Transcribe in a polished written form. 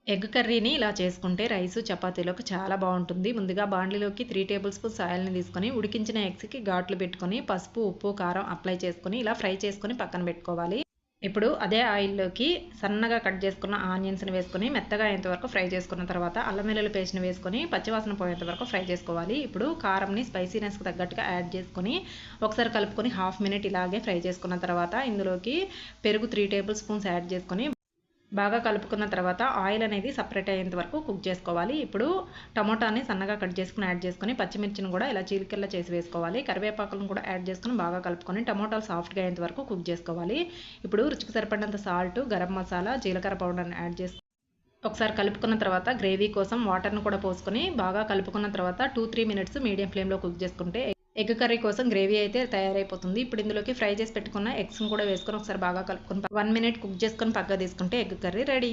Egg కర్రీని ఇలా చేసుకుంటే రైసు, చపాతీలోకి చాలా బావుంటుంది. ముందుగా బాండ్లీలోకి 3 టేబుల్ స్పూన్స్ ఆయిల్‌ని తీసుకొని, ఉడికించిన ఎగ్స్‌కి ఘాట్లు పెట్టుకొని, పసుపు, ఉప్పు, కారం అప్లై చేసుకొని, ఇలా ఫ్రై చేసుకొని పక్కన పెట్టుకోవాలి. ఇప్పుడు అదే ఆయిల్‌లోకి సన్నగా కట్ చేసుకున్న ఆనియన్స్‌ని వేసుకొని, మెత్తగా అయ్యేంత వరకు ఫ్రై చేసుకున్న తర్వాత, అల్లం వెల్లుల్లి పేస్ట్‌ని వేసుకొని, పచ్చివాసన పోయేంత వరకు ఫ్రై చేసుకోవాలి. ఇప్పుడు కారంని స్పైసీనెస్‌కి తగ్గట్టుగా యాడ్ చేసుకొని, ఒకసారి కలుపుకొని హాఫ్ మినిట్ ఇలాగే ఫ్రై చేసుకున్న తర్వాత, ఇందులోకి పెరుగు 3 టేబుల్ స్పూన్స్ యాడ్ చేసుకొని బాగా కలుపుకున్న తర్వాత ఆయిల్ అనేది సపరేట్ అయ్యేంత వరకు కుక్ చేసుకోవాలి. ఇప్పుడు టమోటాని సన్నగా కట్ చేసుకొని యాడ్ చేసుకొని, పచ్చిమిర్చిని కూడా ఇలా చీలికల్లా చేసి వేసుకోవాలి. కరివేపాకులను కూడా యాడ్ చేసుకొని బాగా కలుపుకొని టమోటాలు సాఫ్ట్‌గా అయ్యేంత వరకు కుక్ చేసుకోవాలి. ఇప్పుడు రుచికి సరిపడినంత సాల్ట్, గరం మసాలా, జీలకర్ర పౌడర్‌ని యాడ్ చేసుకొని ఒకసారి కలుపుకున్న తర్వాత గ్రేవీ కోసం వాటర్‌ని కూడా పోసుకొని బాగా కలుపుకున్న తర్వాత 2-3 మినిట్స్ మీడియం ఫ్లేమ్‌లో కుక్ చేసుకుంటే ఎగ్ కర్రీ కోసం గ్రేవీ అయితే తయారైపోతుంది. ఇప్పుడు ఇందులోకి ఫ్రై చేసి పెట్టుకున్న ఎగ్స్‌ని కూడా వేసుకొని ఒకసారి బాగా కలుపుకొని 1 మినిట్ కుక్ చేసుకొని పక్కకు తీసుకుంటే ఎగ్ కర్రీ రెడీ.